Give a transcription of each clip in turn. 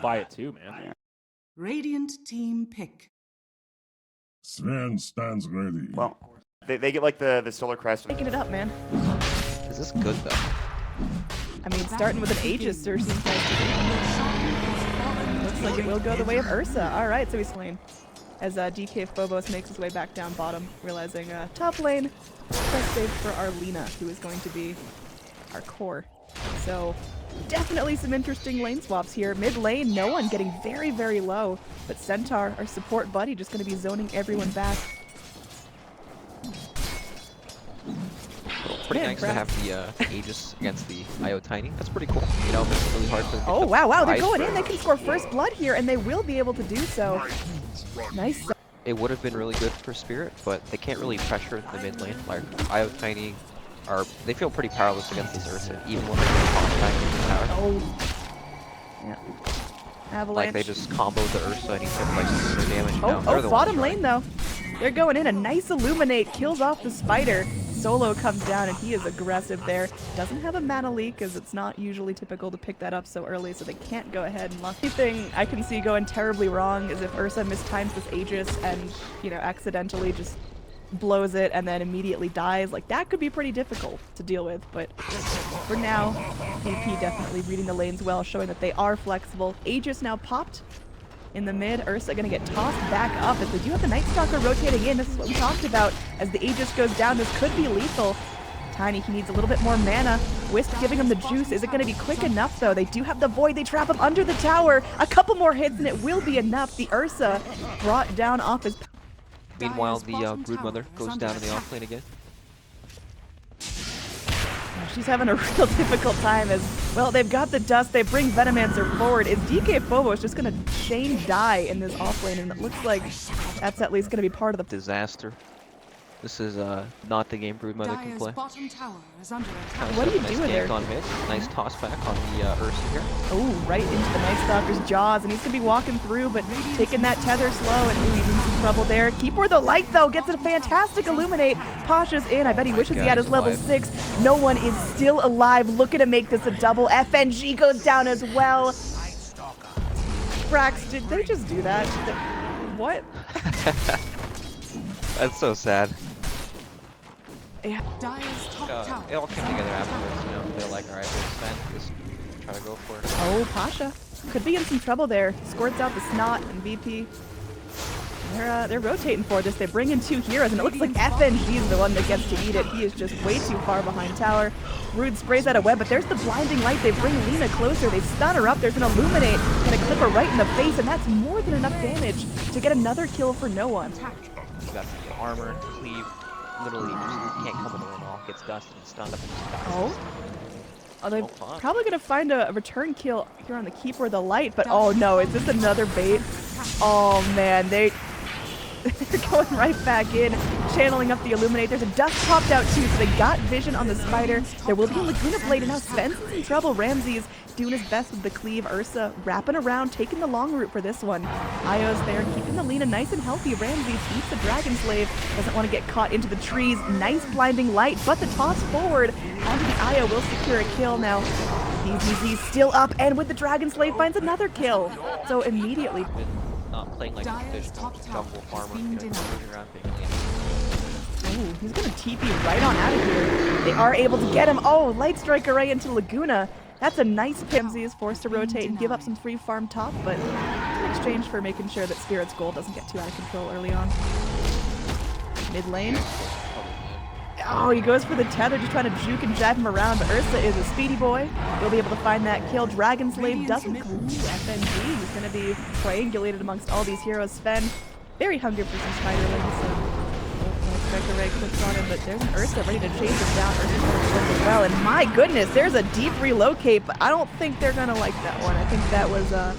Buy it too, man. Radiant team pick. Sven stands ready. Well, they get like the solar crest. Picking it up, man. Is this good though? I mean, starting with an Aegis seems nice to do. Looks like it will go the way of Ursa. All right, so he's slain. As DK Phobos makes his way back down bottom, realizing top lane, best save for our Lina, who is going to be our core. So definitely some interesting lane swaps here. Mid lane, no one getting very, very low, but Centaur, our support buddy, just going to be zoning everyone back. Pretty nice to have the Aegis against the IO Tiny. That's pretty cool. You know, it's really hard to. Oh wow, they're going in. They can score first blood here, and they will be able to do so. Nice. It would have been really good for Spirit, but they can't really pressure the mid lane. Like IO Tiny they feel pretty powerless against this Ursa, even when they get caught back into the tower. Oh. Yeah. Avalanche. Like they just comboed the Ursa and he took like 600 damage. Oh, bottom lane though. They're going in. A nice Illuminate kills off the spider. Solo comes down and he is aggressive there. Doesn't have a mana leak as it's not usually typical to pick that up so early, so they can't go ahead and lock. The thing I can see going terribly wrong is if Ursa mistimes this Aegis and, you know, accidentally just blows it and then immediately dies. Like, that could be pretty difficult to deal with, but for now, VP definitely reading the lanes well, showing that they are flexible. Aegis now popped in the mid. Ursa gonna get tossed back up as they do have the Night Stalker rotating in. This is what we talked about. As the Aegis goes down, this could be lethal. Tiny, he needs a little bit more mana. Wisp giving him the juice. Is it going to be quick enough, though? They do have the Void. They trap him under the tower. A couple more hits, and it will be enough. The Ursa brought down off his... Meanwhile, the Broodmother goes down in the offlane again. She's having a real difficult time as, well, they've got the dust. They bring Venomancer forward. Is DK Phobos just going to chain die in this offlane? And it looks like that's at least going to be part of the... Disaster. This is not the game Broodmother can play. What do you do with her? On mid. Nice toss back on the Ursa here. Oh, right into the Night Stalker's jaws, and he's going to be walking through, but taking that tether slow, and ooh, he's in some trouble there. Keeper the Light, though, gets a fantastic Illuminate. Pasha's in. I bet he wishes he had his level 6. No one is still alive, looking to make this a double. FNG goes down as well. Brax, did they just do that? What? That's so sad. Yeah. It all came together afterwards, you know. They're like, alright, just try to go for it. Oh, Pasha could be in some trouble there. Squirts out the Snot and VP. They're rotating for this. They bring in 2 heroes, and it looks like FNG is the one that gets to eat it. He is just way too far behind tower. Rude sprays out a web, but there's the blinding light. They bring Lina closer. They stun her up. There's an Illuminate. Gonna clip her right in the face, and that's more than enough damage to get another kill for no one. You got the armor, cleave, literally just can't come in the room at all. Gets dusted and stunned up and just dies. Oh, they're probably going to find a return kill here on the Keeper of the Light, but oh no, is this another bait? Oh man, they're going right back in, channeling up the Illuminate. There's a dust popped out too, so they got vision on the spider. There will be a Laguna Blade, and now Sven's in trouble. Ramses doing his best with the cleave. Ursa wrapping around, taking the long route for this one. Io's there, keeping the Lina nice and healthy. Ramses eats the Dragon Slave, doesn't want to get caught into the trees. Nice blinding light, but the toss forward onto the Io will secure a kill now. DZZ still up, and with the Dragon Slave finds another kill. So immediately... Not playing like a traditional jungle farmer, moving around being alien. Ooh, he's gonna TP right on out of here. They are able to get him. Oh, Light Strike Array into Laguna. That's a nice pick. Ramsey is forced to rotate and give up some free farm top, but in exchange for making sure that Spirit's gold doesn't get too out of control early on. Mid lane. Oh, he goes for the tether, just trying to juke and jab him around, but Ursa is a speedy boy. He'll be able to find that kill. Dragon Slave doesn't. Ooh, FNG. He's going to be triangulated amongst all these heroes. Sven, very hungry for some spiderlings, so Spectre Ray clicks on him, but there's an Ursa ready to chase him down. Ursa's going to flip as well, and my goodness, there's a deep relocate, but I don't think they're going to like that one. I think that was a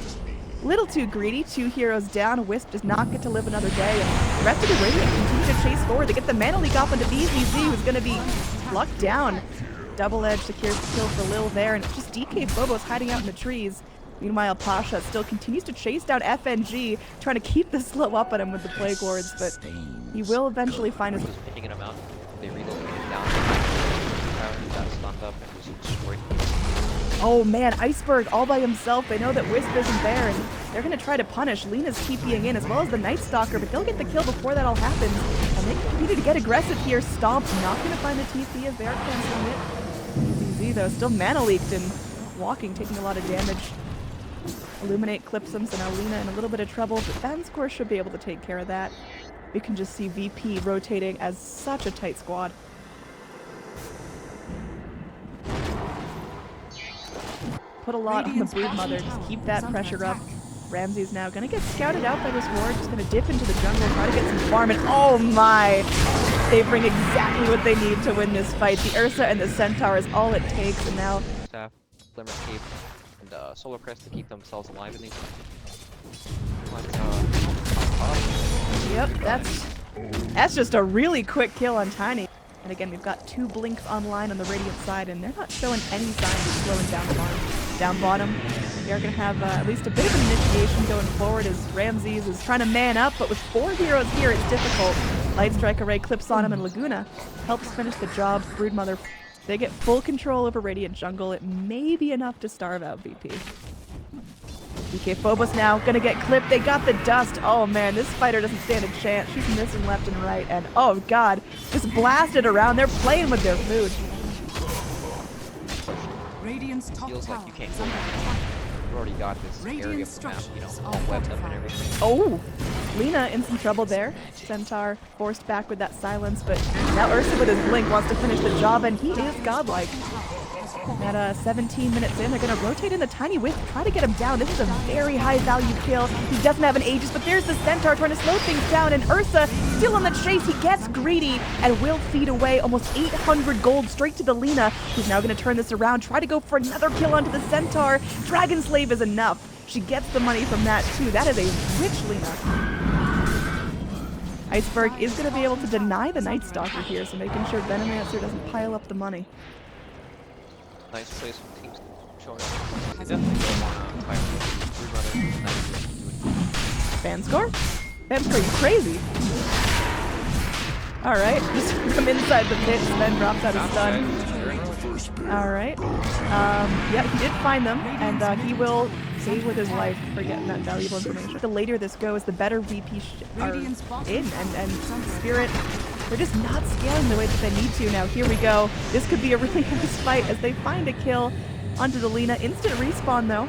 little too greedy. 2 heroes down. Wisp does not get to live another day, and the rest of the Radiant continue to chase forward. They get the mana leak off into BZZ, who's going to be plucked down. Double Edge secures the kill for Lil there, and it's just DK Phobos hiding out in the trees. Meanwhile, Pasha still continues to chase down FNG, trying to keep the slow up on him with the Plague Wards, but he will eventually find his... Just picking him out. They relocated down. He got stunned up and was destroyed. Oh man, Iceberg all by himself. They know that Wisp isn't there, and they're going to try to punish. Lena's TPing in as well as the Night Stalker, but they'll get the kill before that all happens. And they continue to get aggressive here. Stomp not going to find the TP as they are canceling it. ZZ though, still mana leaked and walking, taking a lot of damage. Illuminate clips him, so now Lena in a little bit of trouble, but Vanscore should be able to take care of that. You can just see VP rotating as such a tight squad. Put a lot on the Brood Mother, just keep that pressure up. Ramsey's now gonna get scouted out by this ward, just gonna dip into the jungle, try to get some farm, and oh my! They bring exactly what they need to win this fight. The Ursa and the Centaur is all it takes, and now... Staff, Glimmer Cape, and Solar Crest to keep themselves alive in these. Yep, that's just a really quick kill on Tiny. And again, we've got 2 blinks online on the Radiant side, and they're not showing any signs of slowing down the bottom. Down bottom, they are going to have at least a bit of an initiation going forward as Ramses is trying to man up, but with 4 heroes here, it's difficult. Light Strike Array clips on him, and Laguna helps finish the job. Broodmother, they get full control over Radiant jungle. It may be enough to starve out VP. DK Phobos now gonna get clipped. They got the dust. Oh man, this fighter doesn't stand a chance. She's missing left and right, and oh god, just blasted around. They're playing with their food. Radiant's top Feels tower like you can't is go under back. attack. You've already got this area Radiant of the map, you know, structures all are webbed up and fortified. everything. Oh, Lena in some trouble there. Centaur forced back with that silence, but now Ursa with his blink wants to finish the job, and he is godlike. At 17 minutes in, they're going to rotate in the Tiny Wisp, try to get him down. This is a very high value kill. He doesn't have an Aegis, but there's the Centaur trying to slow things down, and Ursa still on the chase. He gets greedy and will feed away almost 800 gold straight to the Lena, who's now going to turn this around, try to go for another kill onto the Centaur. Dragon Slave is enough. She gets the money from that too. That is a rich Lena. Iceberg is going to be able to deny the Night Stalker here, so making sure Venomancer doesn't pile up the money. Nice place from teams showing. Vanscore? Vanscore, you crazy? Alright, just come inside the pit, Sven drops out a stun. Alright. Yeah, he did find them, and he will save with his life for getting that valuable information. The later this goes, the better VP are in, and Spirit, they're just not scaling the way that they need to. Now, here we go. This could be a really nice fight as they find a kill onto the Lena. Instant respawn, though.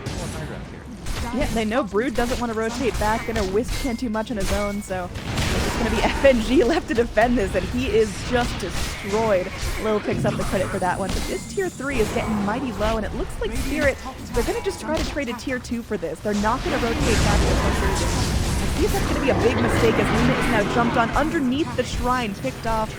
Yeah, they know Brood doesn't want to rotate back. They know Wisp can't do much on his own, so it's just going to be FNG left to defend this, and he is just destroyed. Lil picks up the credit for that one, but this tier 3 is getting mighty low, and it looks like Spirit, they're going to just try to trade a tier 2 for this. They're not going to rotate back to pushers. I see that's going to be a big mistake as Luna is now jumped on underneath the shrine, picked off.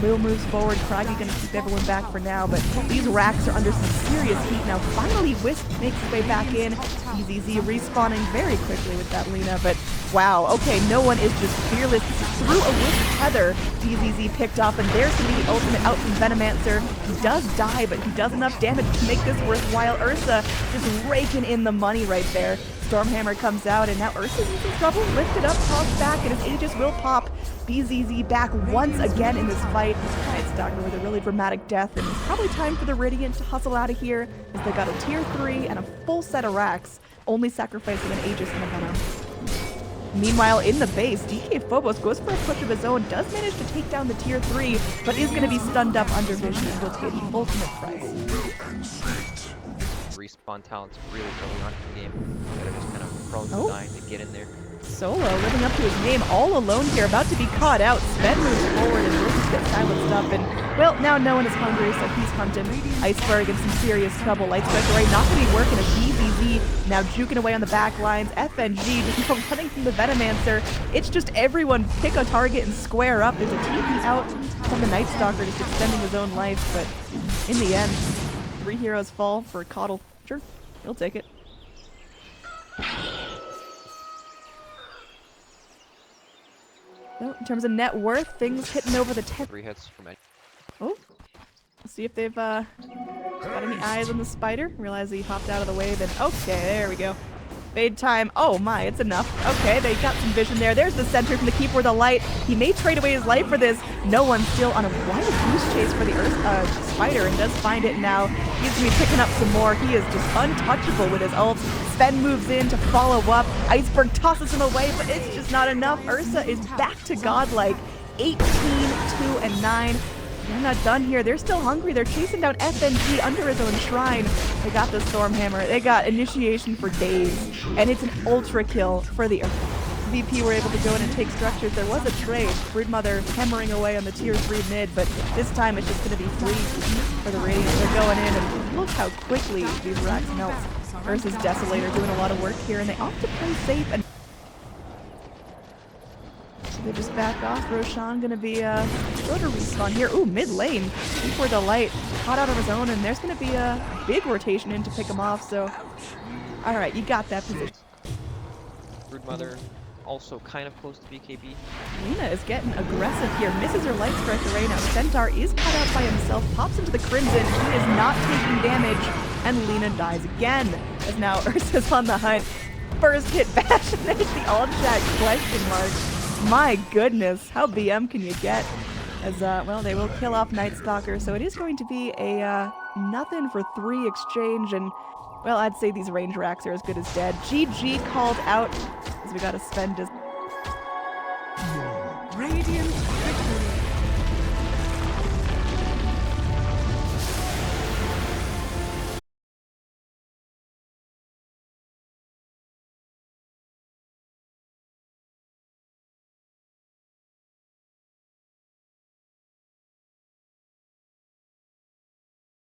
Lil moves forward, Craggy going to keep everyone back for now, but these racks are under some serious heat now. Finally, Wisp makes his way back in. EZZ respawning very quickly with that Lena, but wow, okay, no one is just fearless. Through a Wisp tether, EZZ picked up, and there's going to be the ultimate out from Venomancer. He does die, but he does enough damage to make this worthwhile. Ursa just raking in the money right there. Stormhammer comes out, and now Ursa's in some trouble. Lifted up, tossed back, and his Aegis will pop. BZZ back once again in this fight. Night Stalker with a really dramatic death, and it's probably time for the Radiant to hustle out of here as they got a tier 3 and a full set of racks, only sacrificing an Aegis and a Venom. Meanwhile, in the base, DK Phobos goes for a push of his own, does manage to take down the tier 3, but is going to be stunned up under vision and will pay the ultimate price. Respawn talent's really early on in the game. Gotta just kind of prone to dying to get in there. Solo living up to his name, all alone here, about to be caught out. Sven moves forward and will just get silenced up, and well, now no one is hungry, so he's hunting. Iceberg in some serious trouble. Light Strike Array not going to be working. A BZZ now juking away on the back lines. FNG just running from the Venomancer. It's just everyone pick a target and square up. There's a TP out from the Night Stalker, just extending his own life, but in the end, 3 heroes fall for a Coddle. Sure, he'll take it. So, in terms of net worth, things hitting over the 10. 3 hits from any. Oh, let's see if they've got any eyes on the spider. Realize he hopped out of the way, then okay, there we go. Fade time. Oh my, it's enough. Okay, they got some vision there. There's the center from the Keeper of the Light. He may trade away his life for this. No one's still on a wild goose chase for the Spider and does find it now. He's going to be picking up some more. He is just untouchable with his ult. Sven moves in to follow up. Iceberg tosses him away, but it's just not enough. Ursa is back to godlike. 18, 2, and 9. They're not done here. They're still hungry. They're chasing down FNG under his own shrine. They got the Stormhammer. They got initiation for days. And it's an ultra kill for the VP were able to go in and take structures. There was a trade. Broodmother hammering away on the tier 3 mid, but this time it's just going to be free for the Radiant. They're going in, and look how quickly these racks melt. Versus Desolator doing a lot of work here, and they opt to play safe. And they just back off. Roshan gonna be go to respawn here. Ooh, mid lane. Before the light caught out of his own, and there's gonna be a big rotation in to pick him off. So, all right, you got that position. Broodmother also kind of close to BKB. Lina is getting aggressive here. Misses her light strike array. Now Centaur is caught out by himself. Pops into the Crimson. He is not taking damage, and Lina dies again. As now Ursa's on the hunt. First hit bash, and there's the all chat question mark. My goodness, how BM can you get? As, well, they will kill off Night Stalker, so it is going to be a, nothing for 3 exchange, and, well, I'd say these range racks are as good as dead. GG called out, as we gotta spend his